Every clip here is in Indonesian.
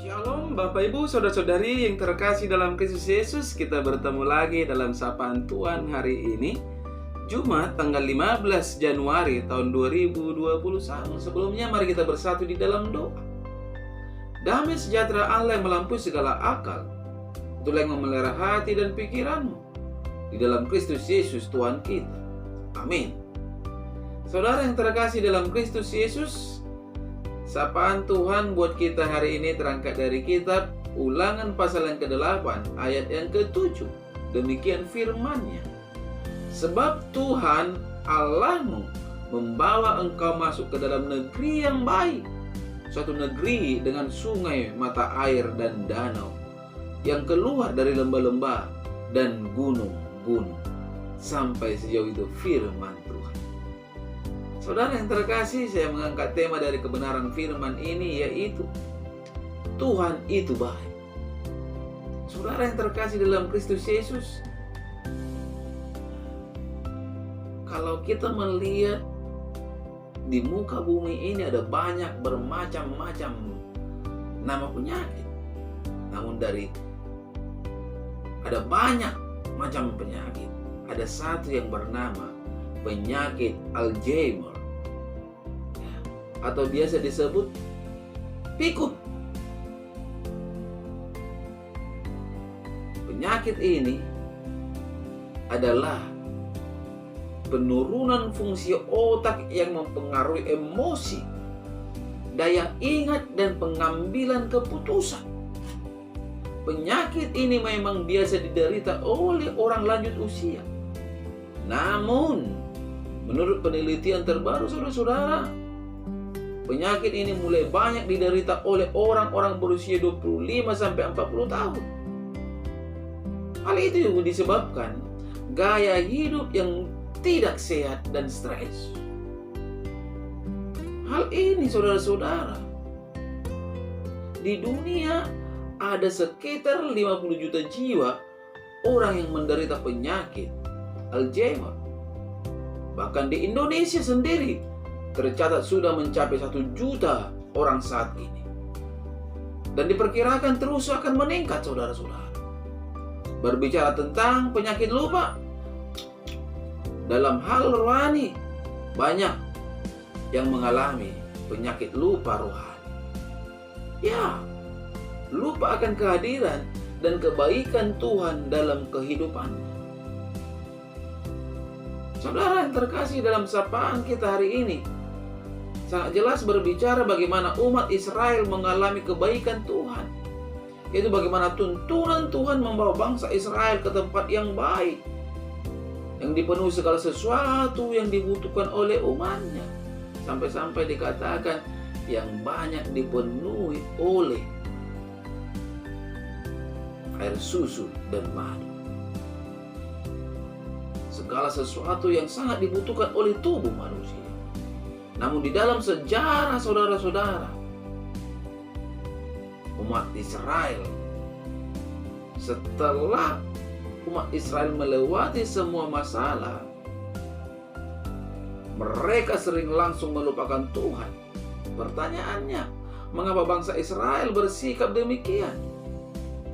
Shalom Bapak Ibu Saudara-saudari yang terkasih dalam Kristus Yesus. Kita bertemu lagi dalam Sapaan Tuhan hari ini, Jumat tanggal 15 Januari tahun 2021. Sebelumnya mari kita bersatu di dalam doa. Damai sejahtera Allah yang melampaui segala akal, itulah yang memelihara hati dan pikiranmu di dalam Kristus Yesus Tuhan kita. Amin. Saudara yang terkasih dalam Kristus Yesus, sapaan Tuhan buat kita hari ini terangkat dari kitab Ulangan pasal yang ke-8 ayat yang ke-7. Demikian firman-Nya. Sebab Tuhan Allahmu membawa engkau masuk ke dalam negeri yang baik, suatu negeri dengan sungai, mata air dan danau, yang keluar dari lembah-lembah dan gunung-gunung. Sampai sejauh itu firman Tuhan. Saudara yang terkasih, saya mengangkat tema dari kebenaran firman ini, yaitu Tuhan itu baik. Saudara yang terkasih dalam Kristus Yesus, kalau kita melihat di muka bumi ini ada banyak bermacam-macam nama penyakit. Namun ada banyak macam penyakit, ada satu yang bernama penyakit Alzheimer, atau biasa disebut pikun. Penyakit ini adalah penurunan fungsi otak yang mempengaruhi emosi, daya ingat, dan pengambilan keputusan. Penyakit ini memang biasa diderita oleh orang lanjut usia. Namun, menurut penelitian terbaru, saudara-saudara, penyakit ini mulai banyak diderita oleh orang-orang berusia 25-40 tahun. Hal itu disebabkan gaya hidup yang tidak sehat dan stres. Hal ini, saudara-saudara, di dunia ada sekitar 50 juta jiwa orang yang menderita penyakit Alzheimer. Bahkan di Indonesia sendiri tercatat sudah mencapai 1 juta orang saat ini. Dan diperkirakan terus akan meningkat, saudara-saudara. Berbicara tentang penyakit lupa, dalam hal rohani, banyak yang mengalami penyakit lupa rohani. Ya, lupa akan kehadiran dan kebaikan Tuhan dalam kehidupannya. Saudara yang terkasih, dalam sapaan kita hari ini sangat jelas berbicara bagaimana umat Israel mengalami kebaikan Tuhan. Yaitu bagaimana tuntunan Tuhan membawa bangsa Israel ke tempat yang baik, yang dipenuhi segala sesuatu yang dibutuhkan oleh umatnya. Sampai-sampai dikatakan yang banyak dipenuhi oleh air susu dan madu. Segala sesuatu yang sangat dibutuhkan oleh tubuh manusia. Namun di dalam sejarah, saudara-saudara, umat Israel, setelah umat Israel melewati semua masalah, mereka sering langsung melupakan Tuhan. Pertanyaannya, mengapa bangsa Israel bersikap demikian?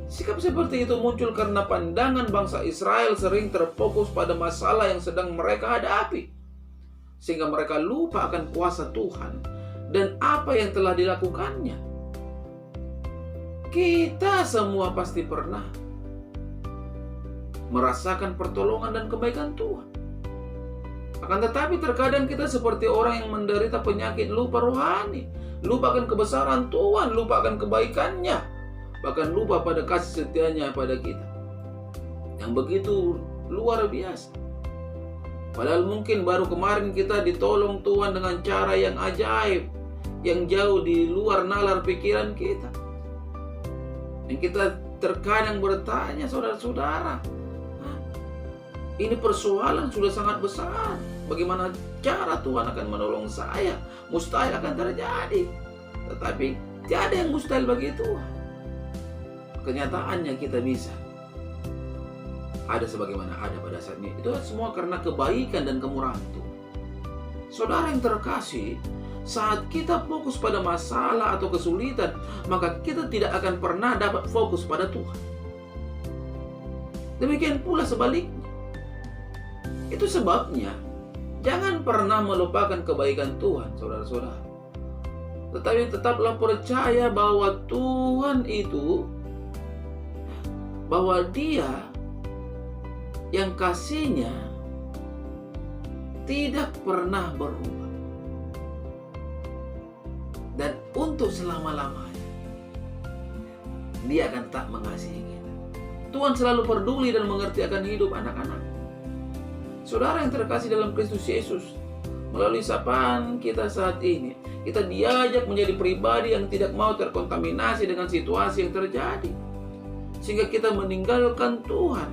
Sikap seperti itu muncul karena pandangan bangsa Israel sering terfokus pada masalah yang sedang mereka hadapi, sehingga mereka lupa akan kuasa Tuhan dan apa yang telah dilakukannya. Kita semua pasti pernah merasakan pertolongan dan kebaikan Tuhan. Akan tetapi terkadang kita seperti orang yang menderita penyakit lupa rohani, lupa akan kebesaran Tuhan, lupa akan kebaikannya, bahkan lupa pada kasih setianya pada kita yang begitu luar biasa. Padahal mungkin baru kemarin kita ditolong Tuhan dengan cara yang ajaib, yang jauh di luar nalar pikiran kita. Dan kita terkadang bertanya, saudara-saudara, ini persoalan sudah sangat besar. Bagaimana cara Tuhan akan menolong saya? Mustahil akan terjadi. Tetapi tiada yang mustahil bagi Tuhan. Kenyataannya kita bisa ada sebagaimana ada pada saat ini. Itu semua karena kebaikan dan kemurahan Tuhan. Saudara yang terkasih, Saat kita fokus pada masalah atau kesulitan, maka kita tidak akan pernah dapat fokus pada Tuhan. Demikian pula sebaliknya. Itu sebabnya jangan pernah melupakan kebaikan Tuhan, saudara-saudara. Tetapi tetaplah percaya bahwa Tuhan itu, bahwa Dia yang kasihnya tidak pernah berubah. Dan untuk selama-lamanya Dia akan tetap mengasihi kita. Tuhan selalu peduli dan mengerti akan hidup anak-anak. Saudara yang terkasih dalam Kristus Yesus, melalui sapaan kita saat ini, kita diajak menjadi pribadi yang tidak mau terkontaminasi dengan situasi yang terjadi, sehingga kita meninggalkan Tuhan,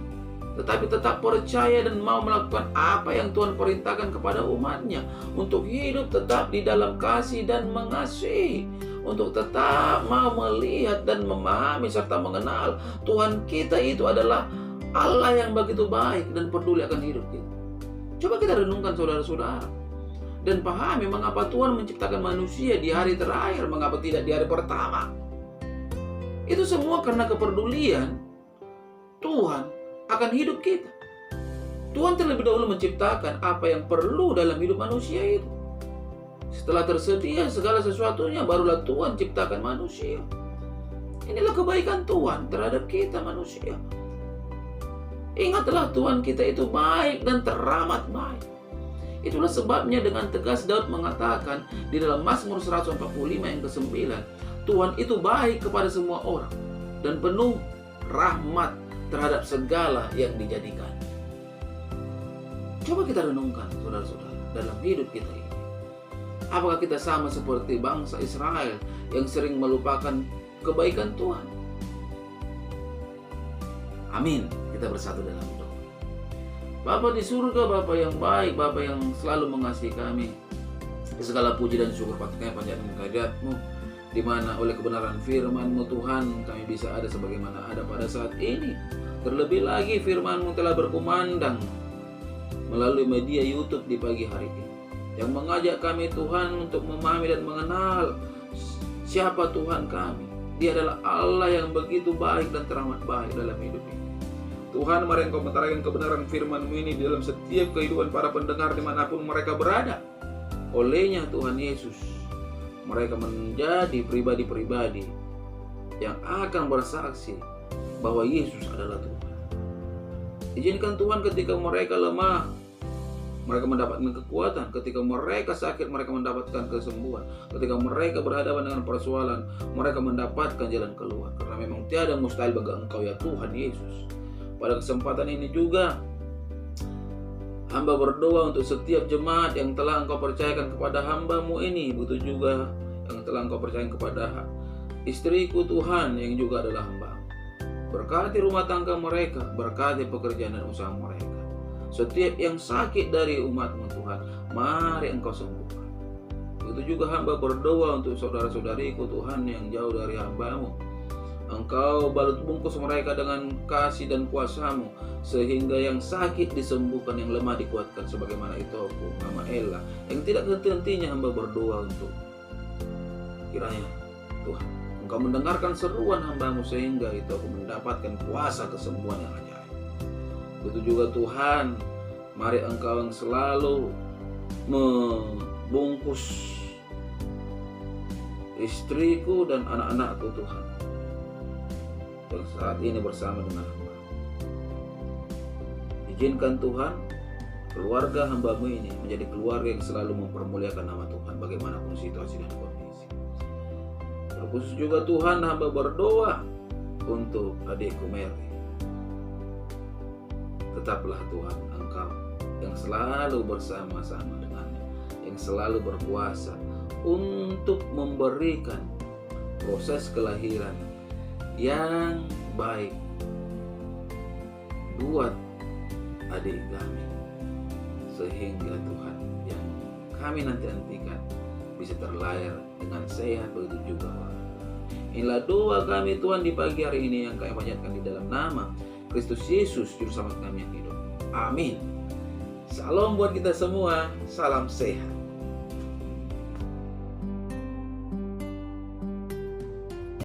tetapi tetap percaya dan mau melakukan apa yang Tuhan perintahkan kepada umatnya, untuk hidup tetap di dalam kasih dan mengasihi, untuk tetap mau melihat dan memahami serta mengenal Tuhan kita itu adalah Allah yang begitu baik dan peduli akan hidup kita. Coba kita renungkan, saudara-saudara, dan pahami mengapa Tuhan menciptakan manusia di hari terakhir, mengapa tidak di hari pertama. Itu semua karena kepedulian Tuhan akan hidup kita. Tuhan terlebih dahulu menciptakan apa yang perlu dalam hidup manusia itu. Setelah tersedia segala sesuatunya, barulah Tuhan ciptakan manusia. Inilah kebaikan Tuhan terhadap kita manusia. Ingatlah, Tuhan kita itu baik dan teramat baik. Itulah sebabnya dengan tegas Daud mengatakan di dalam Mazmur 145 yang ke-9, Tuhan itu baik kepada semua orang dan penuh rahmat terhadap segala yang dijadikan. Coba kita renungkan, saudara-saudara, dalam hidup kita ini. Apakah kita sama seperti bangsa Israel yang sering melupakan kebaikan Tuhan? Amin. Kita bersatu dalam doa. Bapa di surga, Bapa yang baik, Bapa yang selalu mengasihi kami, segala puji dan syukur patutnya panjatkan kehadirat-Mu, di mana oleh kebenaran firman-Mu Tuhan kami bisa ada sebagaimana ada pada saat ini. Terlebih lagi firman-Mu telah berkumandang melalui media YouTube di pagi hari ini, yang mengajak kami Tuhan untuk memahami dan mengenal siapa Tuhan kami. Dia adalah Allah yang begitu baik dan teramat baik dalam hidup ini. Tuhan, mari Engkau menerangkan kebenaran firman-Mu ini di dalam setiap kehidupan para pendengar dimanapun mereka berada. Olehnya Tuhan Yesus, mereka menjadi pribadi-pribadi yang akan bersaksi bahwa Yesus adalah Tuhan. Izinkan Tuhan ketika mereka lemah, mereka mendapatkan kekuatan. Ketika mereka sakit, mereka mendapatkan kesembuhan. Ketika mereka berhadapan dengan persoalan, mereka mendapatkan jalan keluar. Karena memang tiada mustahil bagi Engkau ya Tuhan Yesus. Pada kesempatan ini juga hamba berdoa untuk setiap jemaat yang telah Engkau percayakan kepada hamba-Mu ini. Begitu juga yang telah Engkau percayakan kepada istriku Tuhan yang juga adalah hamba. Berkati rumah tangga mereka, berkati pekerjaan dan usaha mereka. Setiap yang sakit dari umat-Mu Tuhan, mari Engkau sembuhkan. Begitu juga hamba berdoa untuk saudara-saudariku Tuhan yang jauh dari hamba-Mu. Engkau balut bungkus mereka dengan kasih dan kuasa-Mu, sehingga yang sakit disembuhkan, yang lemah dikuatkan, sebagaimana itu aku, Mama Ella, yang tidak henti-hentinya hamba berdoa untuk. Kiranya Tuhan, Engkau mendengarkan seruan hamba-Mu, sehingga itu aku mendapatkan kuasa kesembuhan yang ajaib. Begitu juga Tuhan, mari Engkau yang selalu membungkus istriku dan anak-anakku Tuhan, yang saat ini bersama dengan hamba. Izinkan Tuhan, keluarga hamba-Mu ini menjadi keluarga yang selalu mempermuliakan nama Tuhan bagaimanapun situasi dan kondisi. Terkhusus juga Tuhan, hamba berdoa untuk adikku Mary. Tetaplah Tuhan Engkau yang selalu bersama-sama dengannya, yang selalu berkuasa untuk memberikan proses kelahiran yang baik buat adik kami, sehingga Tuhan yang kami nantikan bisa terlahir dengan sehat, begitu juga orang. Inilah doa kami Tuhan di pagi hari ini yang kami panjatkan di dalam nama Kristus Yesus Juru Selamat kami yang hidup. Amin. Salam buat kita semua, salam sehat.